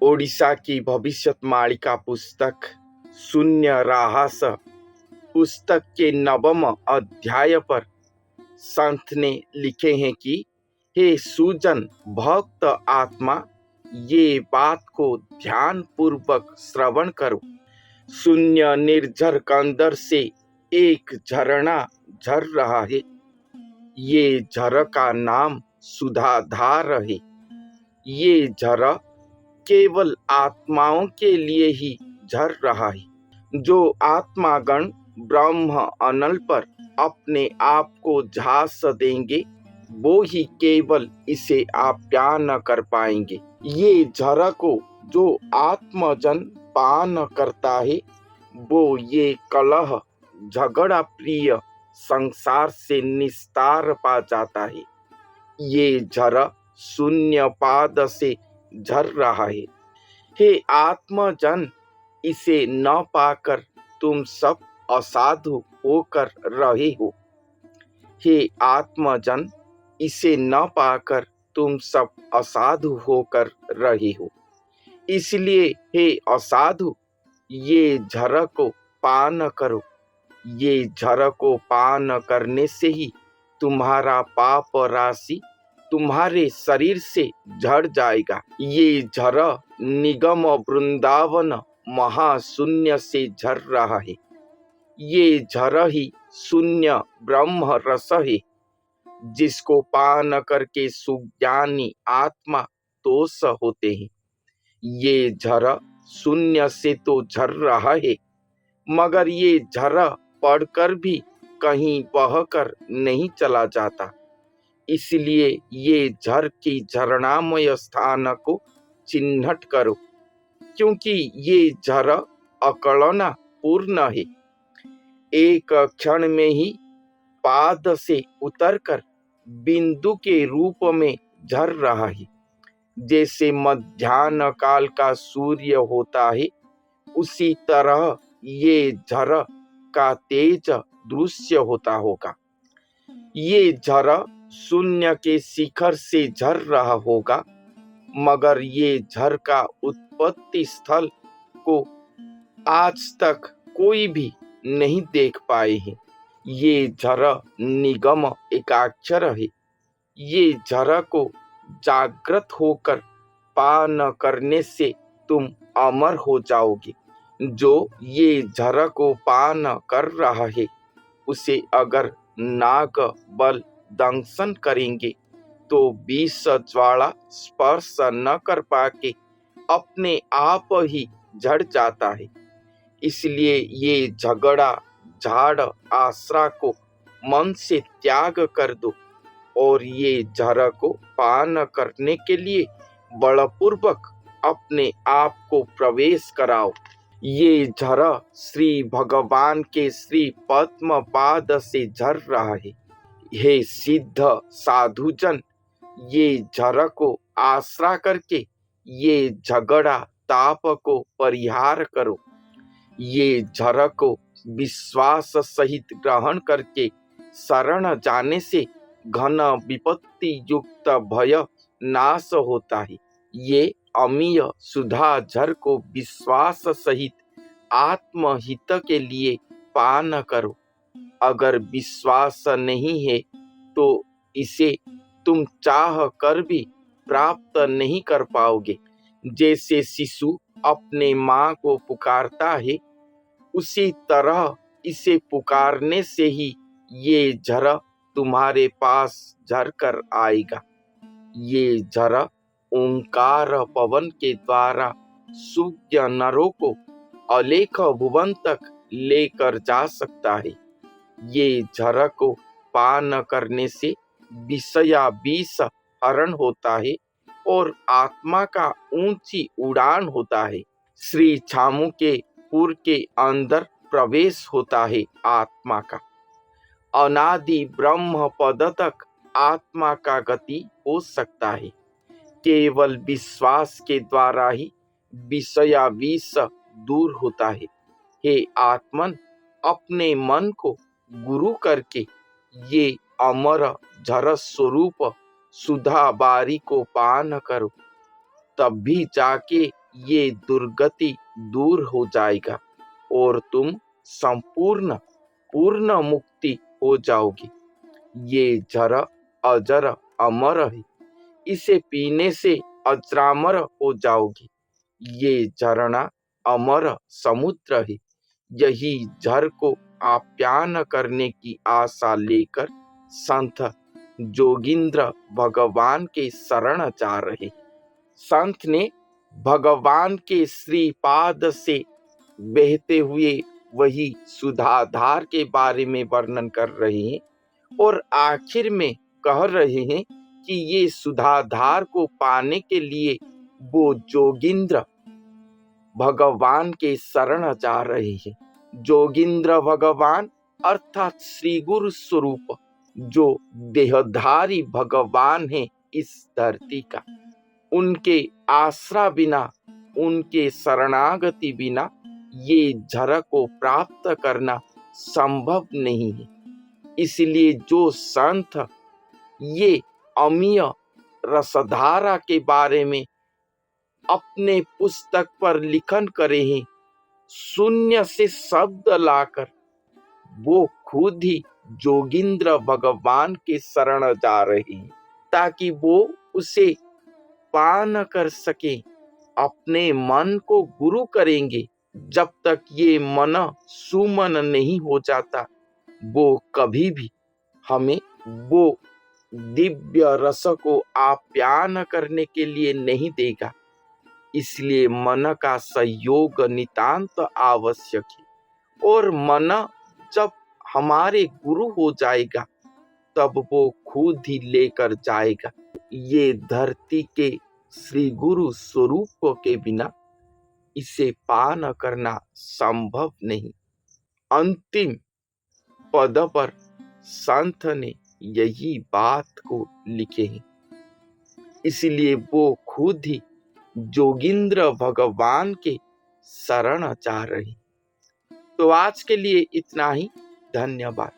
ओडिशा की भविष्यमाणिका पुस्तक शून्य राहस पुस्तक के नवम अध्याय पर संत ने लिखे हैं कि हे सुजन भक्त आत्मा, ये बात को ध्यान पूर्वक श्रवण करो। शून्य निर्झर कंदर से एक झरना झर रहा है। ये झर का नाम सुधाधार है। ये झर केवल आत्माओं के लिए ही झर रहा है। जो आत्मागण ब्रह्म अनल पर अपने आप को झांस देंगे, वो ही केवल इसे आप्यायन कर पाएंगे। ये झर को जो आत्मजन पान करता है, वो ये कलह झगड़ा प्रिय संसार से निस्तार पा जाता है। ये झर शून्य पाद से झर रहा है। हे आत्मजन, इसे न पाकर तुम सब असाधु होकर रहे हो। हे आत्मजन, इसे न पाकर तुम सब असाधु होकर रहे हो। इसलिए हे असाधु, ये झर को पान करो। ये झर को पान करने से ही तुम्हारा पाप राशि तुम्हारे शरीर से झड़ जाएगा। ये झर निगम वृंदावन महाशून्य से झर रहा है। ये झर ही शून्य ब्रह्म रस है, जिसको पान करके सुज्ञानी आत्मा तोष होते हैं। ये झर शून्य से तो झर रहा है, मगर ये झर पढ़कर भी कहीं बहकर नहीं चला जाता। इसलिए ये झर की झरनामय स्थान को चिन्हट करो, क्योंकि ये झर अकलना पूर्ण है। एक क्षण में ही पाद से उतरकर बिंदु के रूप में झर रहा है। जैसे मध्याह्न काल का सूर्य होता है, उसी तरह ये झर का तेज दृश्य होता होगा। ये झर शून्य के शिखर से झर रहा होगा, मगर ये झर का उत्पत्ति स्थल को आज तक कोई भी नहीं देख पाए हैं। ये झर निगम एकाक्षर है। ये झर को जागृत होकर पान करने से तुम अमर हो जाओगे। जो ये झर को पान कर रहा है, उसे अगर नाग बल दंशन करेंगे तो विष ज्वाला स्पर्श न कर पाके अपने आप ही झड़ जाता है। इसलिए ये झगड़ा झाड़ आश्रा को मन से त्याग कर दो और ये झर को पान करने के लिए बलपूर्वक अपने आप को प्रवेश कराओ। ये झर श्री भगवान के श्री पद्म पाद से झर रहा है। हे सिद्ध साधुजन, ये झर को आश्रा करके ये झगड़ा ताप को परिहार करो। ये झर को विश्वास सहित ग्रहण करके शरण जाने से घन विपत्ति युक्त भय नाश होता है। ये अमीय सुधा झर को विश्वास सहित आत्महित के लिए पान करो। अगर विश्वास नहीं है तो इसे तुम चाह कर भी प्राप्त नहीं कर पाओगे। जैसे शिशु अपने माँ को पुकारता है, उसी तरह इसे पुकारने से ही ये झर तुम्हारे पास झर कर आएगा। ये झर ओंकार पवन के द्वारा सूक्ष्म नरों को अलेख भुवन तक लेकर जा सकता है। ये झर को पान करने से विषया विष हरण होता है और आत्मा का ऊंची उड़ान होता है। श्री छामू के पुर के अंदर प्रवेश होता है आत्मा का। अनादि ब्रह्म पद तक आत्मा का गति हो सकता है। केवल विश्वास के द्वारा ही विषया विष दूर होता है। हे आत्मन, अपने मन को गुरु करके ये अमर झर स्वरूप सुधा बारी को पान करो, तब भी जाके ये दुर्गति दूर हो जाएगा और तुम संपूर्ण पूर्ण मुक्ति हो जाओगी। ये जर अजर अमर है, इसे पीने से अजरामर हो जाओगी। ये झरना अमर समुद्र है, यही जर को आप्यान करने की आशा लेकर संत जोगिंद्र भगवान के शरण जा रहे। संत ने भगवान के श्रीपाद से बहते हुए वही सुधाधार के बारे में वर्णन कर रहे हैं और आखिर में कह रहे हैं कि ये सुधाधार को पाने के लिए वो जोगिंद्र भगवान के शरण जा रहे हैं। जोगिंद्र भगवान अर्थात श्री गुरु स्वरूप जो देहधारी भगवान है इस धरती का। उनके आश्रय बिना, उनके शरणागति बिना ये झर को प्राप्त करना संभव नहीं है। इसलिए जो संत ये अमीय रसधारा के बारे में अपने पुस्तक पर लिखन करे हैं, शून्य से शब्द लाकर, वो खुद ही जोगिंद्र भगवान के शरण जा रहे हैं ताकि वो उसे पान कर सके। अपने मन को गुरु करेंगे। जब तक ये मन सुमन नहीं हो जाता, वो कभी भी हमें वो दिव्य रस को आप्यान करने के लिए नहीं देगा। इसलिए मन का सहयोग नितांत आवश्यक है और मन जब हमारे गुरु हो जाएगा तब वो खुद ही लेकर जाएगा। ये धरती के श्री गुरु स्वरूप के बिना इसे पान करना संभव नहीं। अंतिम पद पर संत ने यही बात को लिखे हैं। इसलिए वो खुद ही जोगिंद्र भगवान के शरण जा रहे। तो आज के लिए इतना ही। धन्यवाद।